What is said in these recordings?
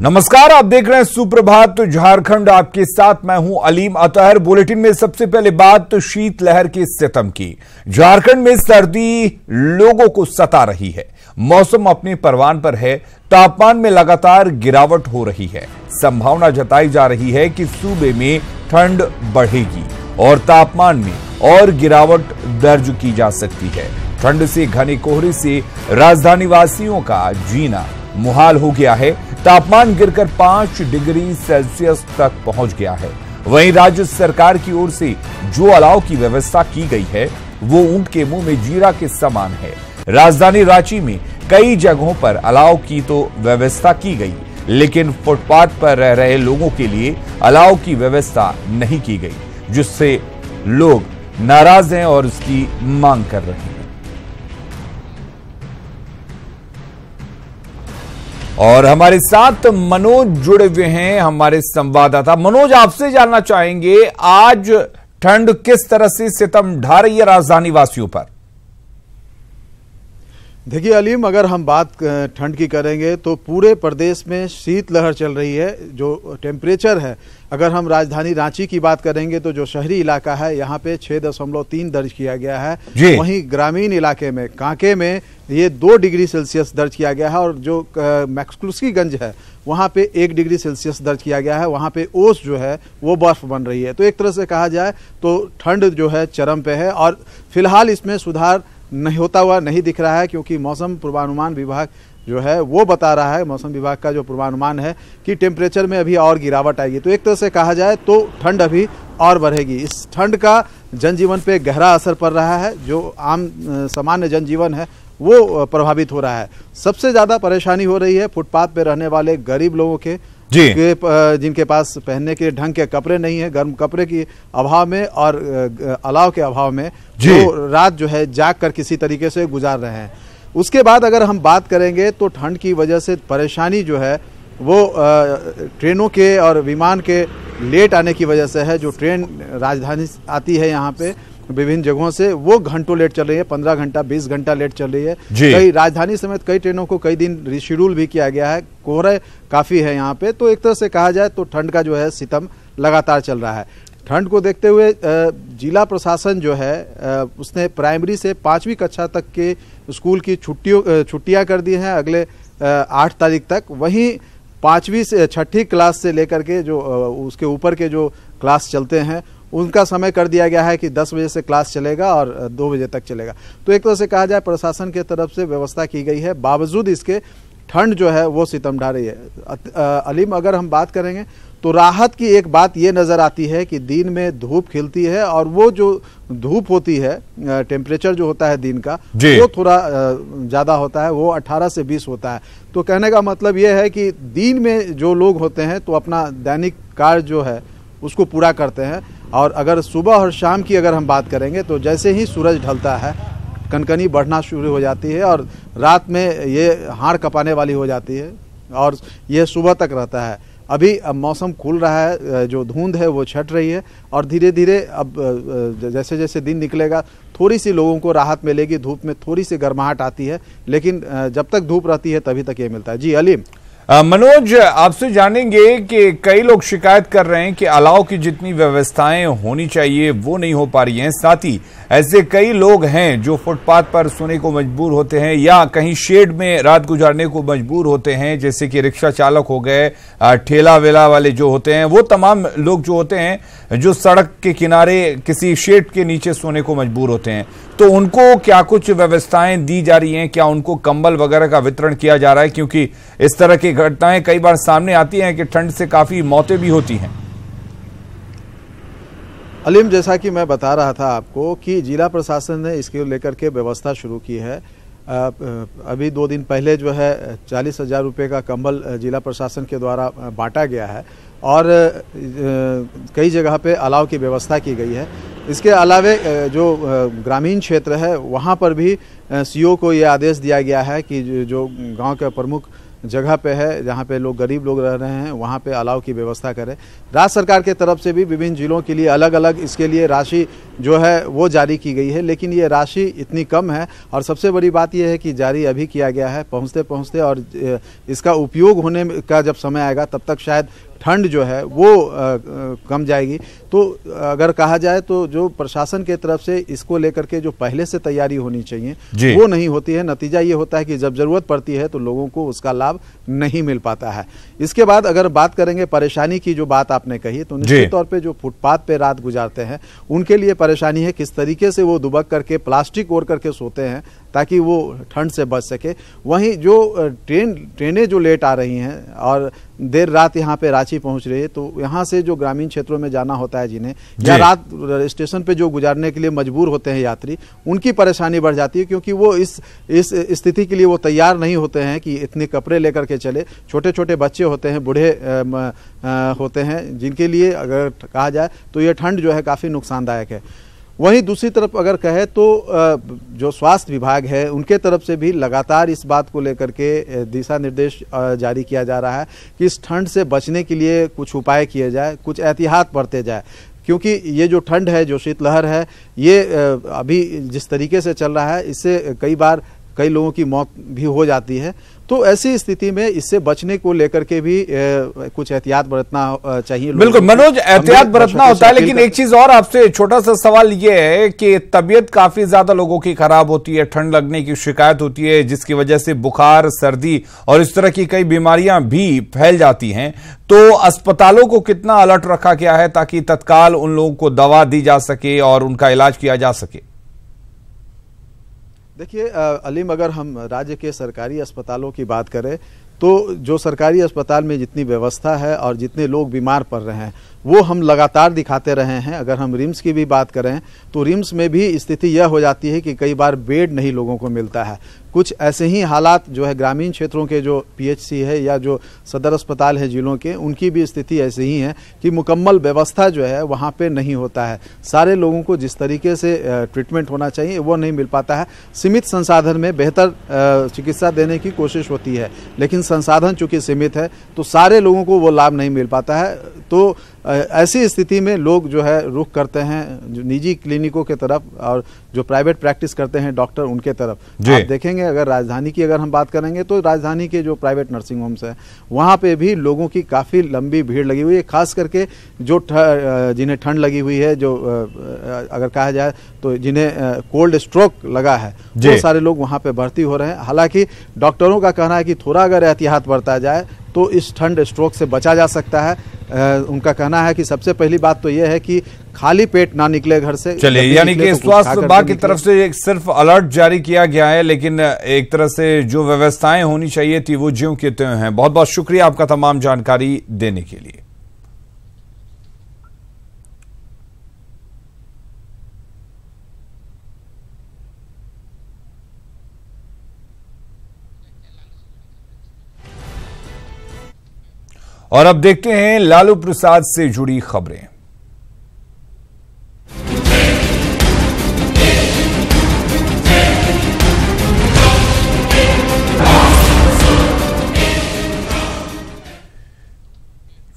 नमस्कार, आप देख रहे हैं सुप्रभात झारखंड। आपके साथ मैं हूं अलीम अतहर। बुलेटिन में सबसे पहले बात शीतलहर के सितम की। झारखंड में सर्दी लोगों को सता रही है। मौसम अपने परवान पर है। तापमान में लगातार गिरावट हो रही है। संभावना जताई जा रही है कि सूबे में ठंड बढ़ेगी और तापमान में और गिरावट दर्ज की जा सकती है। ठंड से घने कोहरे से राजधानी वासियों का जीना मुहाल हो गया है। तापमान गिरकर 5 डिग्री सेल्सियस तक पहुंच गया है। वहीं राज्य सरकार की ओर से जो अलाव की व्यवस्था की गई है वो ऊंट के मुंह में जीरा के समान है। राजधानी रांची में कई जगहों पर अलाव की तो व्यवस्था की गई, लेकिन फुटपाथ पर रह रहे लोगों के लिए अलाव की व्यवस्था नहीं की गई, जिससे लोग नाराज हैं और उसकी मांग कर रहे हैं। और हमारे साथ मनोज जुड़े हुए हैं, हमारे संवाददाता। मनोज, आपसे जानना चाहेंगे आज ठंड किस तरह से सितम ढा रही है राजधानी वासियों पर? देखिए अलीम, अगर हम बात ठंड की करेंगे तो पूरे प्रदेश में शीतलहर चल रही है। जो टेम्परेचर है, अगर हम राजधानी रांची की बात करेंगे तो जो शहरी इलाका है यहाँ पे 6.3 दर्ज किया गया है। वहीं ग्रामीण इलाके में कांके में ये 2 डिग्री सेल्सियस दर्ज किया गया है और जो मैक्सक्लूसीगंज है वहाँ पे 1 डिग्री सेल्सियस दर्ज किया गया है। वहाँ पे ओस जो है वो बर्फ बन रही है। तो एक तरह से कहा जाए तो ठंड जो है चरम पे है और फिलहाल इसमें सुधार नहीं होता हुआ नहीं दिख रहा है, क्योंकि मौसम पूर्वानुमान विभाग जो है वो बता रहा है, मौसम विभाग का जो पूर्वानुमान है कि टेम्परेचर में अभी और गिरावट आएगी। तो एक तरह से कहा जाए तो ठंड अभी और बढ़ेगी। इस ठंड का जनजीवन पे गहरा असर पड़ रहा है। जो आम सामान्य जनजीवन है वो प्रभावित हो रहा है। सबसे ज़्यादा परेशानी हो रही है फुटपाथ पे रहने वाले गरीब लोगों के, जिनके पास पहनने के ढंग के कपड़े नहीं है, गर्म कपड़े की अभाव में और अलाव के अभाव में जो रात जो है जाग कर किसी तरीके से गुजार रहे हैं। उसके बाद अगर हम बात करेंगे तो ठंड की वजह से परेशानी जो है वो ट्रेनों के और विमान के लेट आने की वजह से है। जो ट्रेन राजधानी आती है यहाँ पे विभिन्न जगहों से, वो घंटों लेट चल रही है, 15 घंटा 20 घंटा लेट चल रही है। कई राजधानी समेत कई ट्रेनों को कई दिन रिशेड्यूल भी किया गया है। कोहरा काफ़ी है यहाँ पे। तो एक तरह से कहा जाए तो ठंड का जो है सितम लगातार चल रहा है। ठंड को देखते हुए जिला प्रशासन जो है उसने प्राइमरी से 5वीं कक्षा तक के स्कूल की छुट्टियाँ कर दी हैं अगले 8 तारीख तक। वहीं 5वीं से 6ठी क्लास से लेकर के जो उसके ऊपर के जो क्लास चलते हैं उनका समय कर दिया गया है कि 10 बजे से क्लास चलेगा और 2 बजे तक चलेगा। तो एक तरह से कहा जाए प्रशासन की तरफ से व्यवस्था की गई है, बावजूद इसके ठंड जो है वो सितम ढा रही है। अलीम, अगर हम बात करेंगे तो राहत की एक बात ये नज़र आती है कि दिन में धूप खिलती है और वो जो धूप होती है, टेम्परेचर जो होता है दिन का वो थोड़ा ज़्यादा होता है, वो 18 से 20 होता है। तो कहने का मतलब ये है कि दिन में जो लोग होते हैं तो अपना दैनिक कार्य जो है उसको पूरा करते हैं। और अगर सुबह और शाम की अगर हम बात करेंगे तो जैसे ही सूरज ढलता है कनकनी बढ़ना शुरू हो जाती है और रात में ये हाड़ कपाने वाली हो जाती है और ये सुबह तक रहता है। अभी अब मौसम खुल रहा है, जो धुंध है वो छट रही है और धीरे धीरे अब जैसे जैसे दिन निकलेगा थोड़ी सी लोगों को राहत मिलेगी। धूप में थोड़ी सी गर्माहट आती है, लेकिन जब तक धूप रहती है तभी तक ये मिलता है। जी अलीम। मनोज, आपसे जानेंगे कि कई लोग शिकायत कर रहे हैं कि अलाव की जितनी व्यवस्थाएं होनी चाहिए वो नहीं हो पा रही हैं। साथ ही ऐसे कई लोग हैं जो फुटपाथ पर सोने को मजबूर होते हैं या कहीं शेड में रात गुजारने को मजबूर होते हैं, जैसे कि रिक्शा चालक हो गए, ठेला वेला वाले जो होते हैं, वो तमाम लोग जो होते हैं जो सड़क के किनारे किसी शेड के नीचे सोने को मजबूर होते हैं। तो उनको क्या कुछ व्यवस्थाएं दी जा रही हैं? क्या उनको कंबल वगैरह का वितरण किया जा रहा है? क्योंकि इस तरह की घटनाएं कई बार सामने आती हैं कि ठंड से काफी मौतें भी होती हैं। अलीम, जैसा कि मैं बता रहा था आपको कि जिला प्रशासन ने इसके लेकर के व्यवस्था शुरू की है। अभी 2 दिन पहले जो है 40,000 रुपये का कंबल जिला प्रशासन के द्वारा बांटा गया है और कई जगह पे अलाव की व्यवस्था की गई है। इसके अलावे जो ग्रामीण क्षेत्र है वहाँ पर भी सीओ को ये आदेश दिया गया है कि जो गांव के प्रमुख जगह पे है जहाँ पे लोग गरीब लोग रह रहे हैं वहाँ पे अलाव की व्यवस्था करें। राज्य सरकार के तरफ से भी विभिन्न जिलों के लिए अलग अलग इसके लिए राशि जो है वो जारी की गई है, लेकिन ये राशि इतनी कम है और सबसे बड़ी बात यह है कि जारी अभी किया गया है पहुँचते पहुँचते, और इसका उपयोग होने का जब समय आएगा तब तक शायद ठंड जो है वो कम जाएगी। तो अगर कहा जाए तो जो प्रशासन के तरफ से इसको लेकर के जो पहले से तैयारी होनी चाहिए वो नहीं होती है। नतीजा ये होता है कि जब जरूरत पड़ती है तो लोगों को उसका लाभ नहीं मिल पाता है। इसके बाद अगर बात करेंगे परेशानी की, जो बात आपने कही, तो निश्चित तौर पे जो फुटपाथ पे रात गुजारते हैं उनके लिए परेशानी है किस तरीके से वो दुबक करके प्लास्टिक ओढ़ करके सोते हैं ताकि वो ठंड से बच सके। वहीं जो ट्रेनें जो लेट आ रही हैं और देर रात यहाँ पे रांची पहुँच रही है, तो यहाँ से जो ग्रामीण क्षेत्रों में जाना होता है जिन्हें, या रात स्टेशन पे जो गुजारने के लिए मजबूर होते हैं यात्री, उनकी परेशानी बढ़ जाती है क्योंकि वो इस स्थिति के लिए वो तैयार नहीं होते हैं कि इतने कपड़े लेकर के चले। छोटे छोटे बच्चे होते हैं, बूढ़े होते हैं, जिनके लिए अगर कहा जाए तो ये ठंड जो है काफ़ी नुकसानदायक है। वहीं दूसरी तरफ अगर कहे तो जो स्वास्थ्य विभाग है उनके तरफ से भी लगातार इस बात को लेकर के दिशा निर्देश जारी किया जा रहा है कि इस ठंड से बचने के लिए कुछ उपाय किए जाए, कुछ एहतियात बरते जाए, क्योंकि ये जो ठंड है, जो शीतलहर है, ये अभी जिस तरीके से चल रहा है इससे कई बार कई लोगों की मौत भी हो जाती है। तो ऐसी स्थिति में इससे बचने को लेकर के भी कुछ एहतियात बरतना चाहिए। बिल्कुल मनोज, एहतियात बरतना होता है, लेकिन एक चीज और आपसे छोटा सा सवाल ये है कि तबीयत काफी ज्यादा लोगों की खराब होती है, ठंड लगने की शिकायत होती है, जिसकी वजह से बुखार, सर्दी और इस तरह की कई बीमारियां भी फैल जाती हैं। तो अस्पतालों को कितना अलर्ट रखा गया है ताकि तत्काल उन लोगों को दवा दी जा सके और उनका इलाज किया जा सके? देखिए अलीम, अगर हम राज्य के सरकारी अस्पतालों की बात करें तो जो सरकारी अस्पताल में जितनी व्यवस्था है और जितने लोग बीमार पड़ रहे हैं वो हम लगातार दिखाते रहे हैं। अगर हम रिम्स की भी बात करें तो रिम्स में भी स्थिति यह हो जाती है कि कई बार बेड नहीं लोगों को मिलता है। कुछ ऐसे ही हालात जो है ग्रामीण क्षेत्रों के जो पीएचसी है या जो सदर अस्पताल है जिलों के, उनकी भी स्थिति ऐसे ही है कि मुकम्मल व्यवस्था जो है वहाँ पे नहीं होता है। सारे लोगों को जिस तरीके से ट्रीटमेंट होना चाहिए वो नहीं मिल पाता है। सीमित संसाधन में बेहतर चिकित्सा देने की कोशिश होती है, लेकिन संसाधन चूंकि सीमित है तो सारे लोगों को वो लाभ नहीं मिल पाता है। तो ऐसी स्थिति में लोग जो है रुख करते हैं जो निजी क्लिनिकों के तरफ और जो प्राइवेट प्रैक्टिस करते हैं डॉक्टर उनके तरफ। आप देखेंगे अगर राजधानी की अगर हम बात करेंगे तो राजधानी के जो प्राइवेट नर्सिंग होम्स हैं वहाँ पे भी लोगों की काफ़ी लंबी भीड़ लगी हुई है, खास करके जो जिन्हें ठंड लगी हुई है, जो अगर कहा जाए तो जिन्हें कोल्ड स्ट्रोक लगा है, वो सारे लोग वहाँ पे भर्ती हो रहे हैं। हालांकि डॉक्टरों का कहना है कि थोड़ा अगर एहतियात बरता जाए तो इस ठंड स्ट्रोक से बचा जा सकता है। उनका कहना है कि सबसे पहली बात तो यह है कि खाली पेट ना निकले घर से। चलिए, यानी कि स्वास्थ्य विभाग की तरफ से एक सिर्फ अलर्ट जारी किया गया है, लेकिन एक तरह से जो व्यवस्थाएं होनी चाहिए थी वो ज्यों की त्यों हैं। बहुत बहुत शुक्रिया आपका तमाम जानकारी देने के लिए। और अब देखते हैं लालू प्रसाद से जुड़ी खबरें।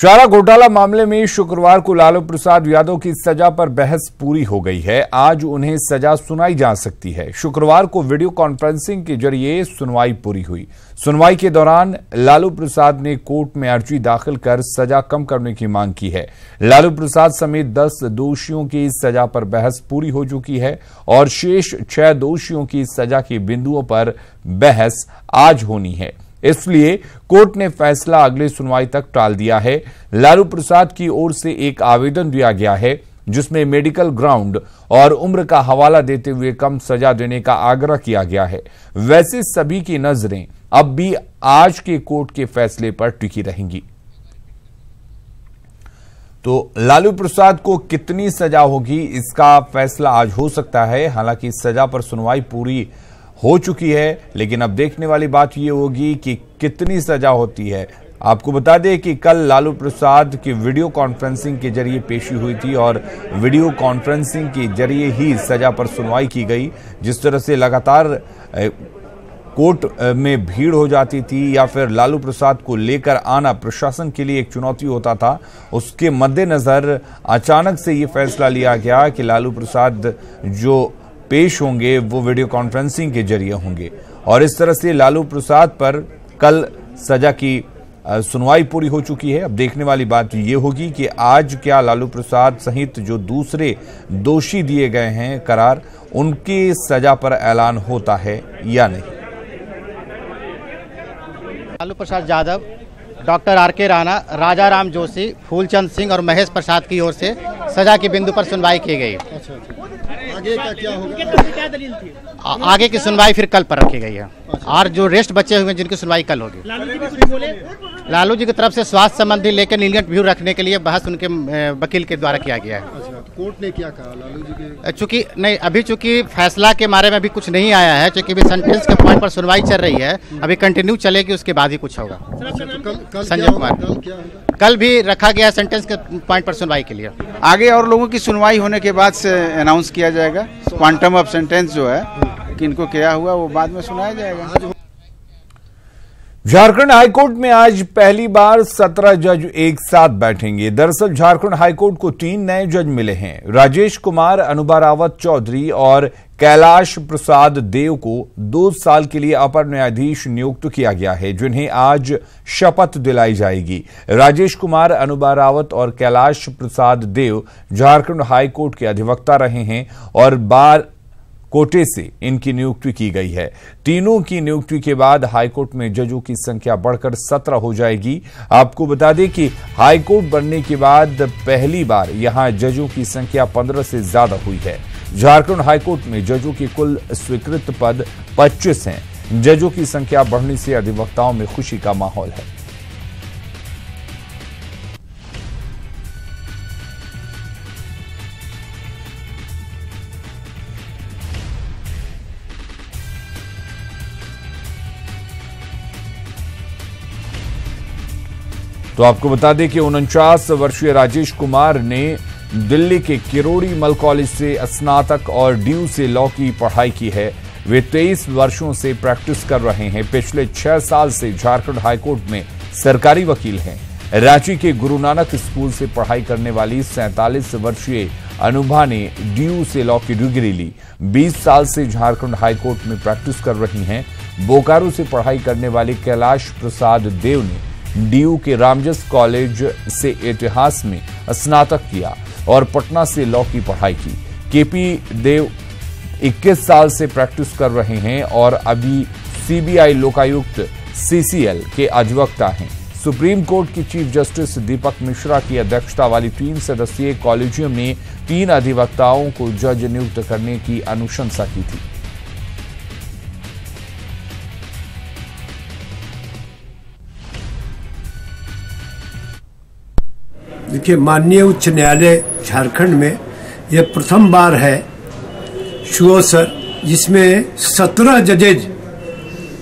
चारा घोटाला मामले में शुक्रवार को लालू प्रसाद यादव की सजा पर बहस पूरी हो गई है। आज उन्हें सजा सुनाई जा सकती है। शुक्रवार को वीडियो कॉन्फ्रेंसिंग के जरिए सुनवाई पूरी हुई। सुनवाई के दौरान लालू प्रसाद ने कोर्ट में अर्जी दाखिल कर सजा कम करने की मांग की है। लालू प्रसाद समेत 10 दोषियों की सजा पर बहस पूरी हो चुकी है और शेष 6 दोषियों की सजा के बिंदुओं पर बहस आज होनी है। इसलिए कोर्ट ने फैसला अगली सुनवाई तक टाल दिया है। लालू प्रसाद की ओर से एक आवेदन दिया गया है जिसमें मेडिकल ग्राउंड और उम्र का हवाला देते हुए कम सजा देने का आग्रह किया गया है। वैसे सभी की नजरें अब भी आज के कोर्ट के फैसले पर टिकी रहेंगी। तो लालू प्रसाद को कितनी सजा होगी इसका फैसला आज हो सकता है। हालांकि सजा पर सुनवाई पूरी हो चुकी है, लेकिन अब देखने वाली बात यह होगी कि कितनी सजा होती है। आपको बता दें कि कल लालू प्रसाद की वीडियो कॉन्फ्रेंसिंग के जरिए पेशी हुई थी और वीडियो कॉन्फ्रेंसिंग के जरिए ही सजा पर सुनवाई की गई। जिस तरह से लगातार कोर्ट में भीड़ हो जाती थी या फिर लालू प्रसाद को लेकर आना प्रशासन के लिए एक चुनौती होता था। उसके मद्देनजर अचानक से ये फैसला लिया गया कि लालू प्रसाद जो पेश होंगे वो वीडियो कॉन्फ्रेंसिंग के जरिए होंगे और इस तरह से लालू प्रसाद पर कल सजा की सुनवाई पूरी हो चुकी है। अब देखने वाली बात ये होगी कि आज क्या लालू प्रसाद सहित जो दूसरे दोषी दिए गए हैं करार, उनकी सजा पर ऐलान होता है या नहीं। Lalu Prasad Yadav, doctor R K. राणा, राजा राम जोशी, फूलचंद सिंह और महेश प्रसाद की ओर से सजा के बिंदु पर सुनवाई की गई। आगे का क्या होगा? क्या दलील थी? आगे की सुनवाई फिर कल पर रखी गई है और जो रेस्ट बचे हुए हैं जिनकी सुनवाई कल होगी। लालू जी भी कुछ बोले? लालू जी की तरफ से स्वास्थ्य संबंधी लेकर लीनियंट व्यू रखने के लिए बहस उनके वकील के द्वारा किया गया है। अच्छा, तो कोर्ट ने क्या कहा लालू जी के? चूंकि नहीं, अभी चूंकि फैसला के बारे में अभी कुछ नहीं आया है, चूंकि अभी सेंटेंस के पॉइंट पर सुनवाई चल रही है, अभी कंटिन्यू चलेगी, उसके बाद ही कुछ होगा। संजय कुमार कल भी रखा गया सेंटेंस के पॉइंट पर सुनवाई के लिए। आगे और लोगों की सुनवाई होने के बाद से अनाउंस किया जाएगा। क्वांटम ऑफ सेंटेंस जो है किनको क्या हुआ वो बाद में सुनाया जाएगा। झारखंड हाईकोर्ट में आज पहली बार 17 जज एक साथ बैठेंगे। दरअसल झारखंड हाईकोर्ट को 3 नए जज मिले हैं। राजेश कुमार, अनुभा रावत चौधरी और कैलाश प्रसाद देव को 2 साल के लिए अपर न्यायाधीश नियुक्त किया गया है, जिन्हें आज शपथ दिलाई जाएगी। राजेश कुमार, अनुभा रावत और कैलाश प्रसाद देव झारखंड हाईकोर्ट के अधिवक्ता रहे हैं और बार कोटे से इनकी नियुक्ति की गई है। तीनों की नियुक्ति के बाद हाईकोर्ट में जजों की संख्या बढ़कर 17 हो जाएगी। आपको बता दें कि हाईकोर्ट बनने के बाद पहली बार यहां जजों की संख्या 15 से ज्यादा हुई है। झारखंड हाईकोर्ट में जजों के कुल स्वीकृत पद 25 हैं। जजों की संख्या बढ़ने से अधिवक्ताओं में खुशी का माहौल है। तो आपको बता दें कि 49 वर्षीय राजेश कुमार ने दिल्ली के किरोड़ी मल कॉलेज से स्नातक और ड्यू से लॉ की पढ़ाई की है। वे 23 वर्षों से प्रैक्टिस कर रहे हैं। पिछले 6 साल से झारखंड हाईकोर्ट में सरकारी वकील हैं। रांची के गुरु नानक स्कूल से पढ़ाई करने वाली 47 वर्षीय अनुभा ने ड्यू से लॉ की डिग्री ली। 20 साल से झारखंड हाईकोर्ट में प्रैक्टिस कर रही हैं। बोकारो से पढ़ाई करने वाले कैलाश प्रसाद देव ने डीयू के रामजस कॉलेज से इतिहास में स्नातक किया और पटना से लॉ की पढ़ाई की। केपी देव 21 साल से प्रैक्टिस कर रहे हैं और अभी सीबीआई लोकायुक्त सीसीएल के अधिवक्ता हैं। सुप्रीम कोर्ट की चीफ जस्टिस दीपक मिश्रा की अध्यक्षता वाली 3 सदस्यीय कॉलेजियम ने 3 अधिवक्ताओं को जज नियुक्त करने की अनुशंसा की थी। देखिए, माननीय उच्च न्यायालय झारखंड में यह प्रथम बार है शुअसर जिसमें 17 जजेज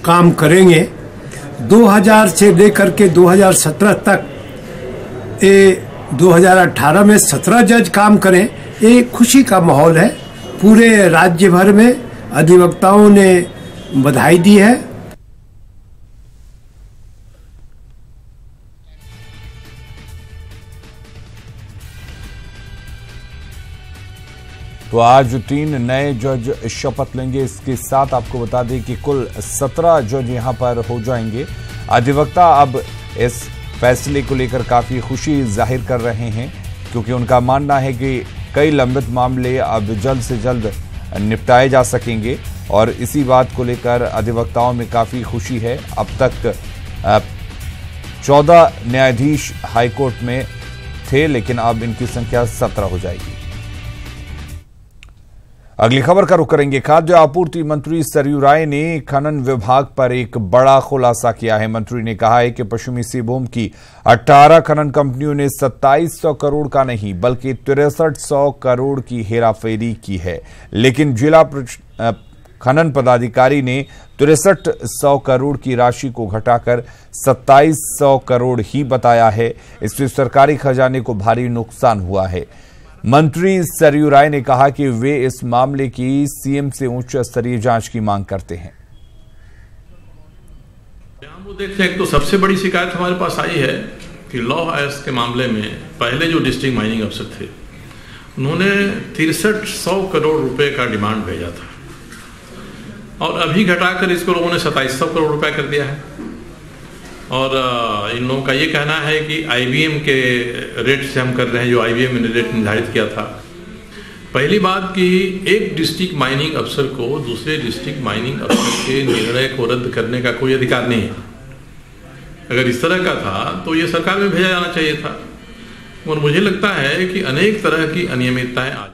काम करेंगे। 2000 से लेकर के 2017 तक 2018 में 17 जज काम करें, ये खुशी का माहौल है। पूरे राज्य भर में अधिवक्ताओं ने बधाई दी है। तो आज 3 नए जज शपथ लेंगे। इसके साथ आपको बता दें कि कुल 17 जज यहां पर हो जाएंगे। अधिवक्ता अब इस फैसले को लेकर काफी खुशी जाहिर कर रहे हैं, क्योंकि उनका मानना है कि कई लंबित मामले अब जल्द से जल्द निपटाए जा सकेंगे और इसी बात को लेकर अधिवक्ताओं में काफी खुशी है। अब तक 14 न्यायाधीश हाईकोर्ट में थे, लेकिन अब इनकी संख्या 17 हो जाएगी। अगली खबर का रुख करेंगे। खाद्य आपूर्ति मंत्री सरयू राय ने खनन विभाग पर एक बड़ा खुलासा किया है। मंत्री ने कहा है कि पश्चिमी सिंहभूम की 18 खनन कंपनियों ने 2700 करोड़ का नहीं बल्कि 6300 करोड़ की हेराफेरी की है, लेकिन जिला खनन पदाधिकारी ने 6300 करोड़ की राशि को घटाकर 2700 करोड़ ही बताया है। इससे सरकारी खजाने को भारी नुकसान हुआ है। मंत्री सरयू राय ने कहा कि वे इस मामले की सीएम से उच्च स्तरीय जांच की मांग करते हैं। वो देखते हैं, एक तो सबसे बड़ी शिकायत हमारे पास आई है कि लॉ हायर्स के मामले में पहले जो डिस्ट्रिक्ट माइनिंग अफसर थे उन्होंने 6300 करोड़ रुपए का डिमांड भेजा था और अभी घटाकर इसको लोगों ने 2700 करोड़ रुपए कर दिया है। और इन लोगों का ये कहना है कि IBM के रेट से हम कर रहे हैं, जो IBM ने रेट निर्धारित किया था। पहली बात कि एक डिस्ट्रिक्ट माइनिंग अफसर को दूसरे डिस्ट्रिक्ट माइनिंग अफसर के निर्णय को रद्द करने का कोई अधिकार नहीं है। अगर इस तरह का था तो ये सरकार में भेजा जाना चाहिए था। और मुझे लगता है कि अनेक तरह की अनियमितताएं आज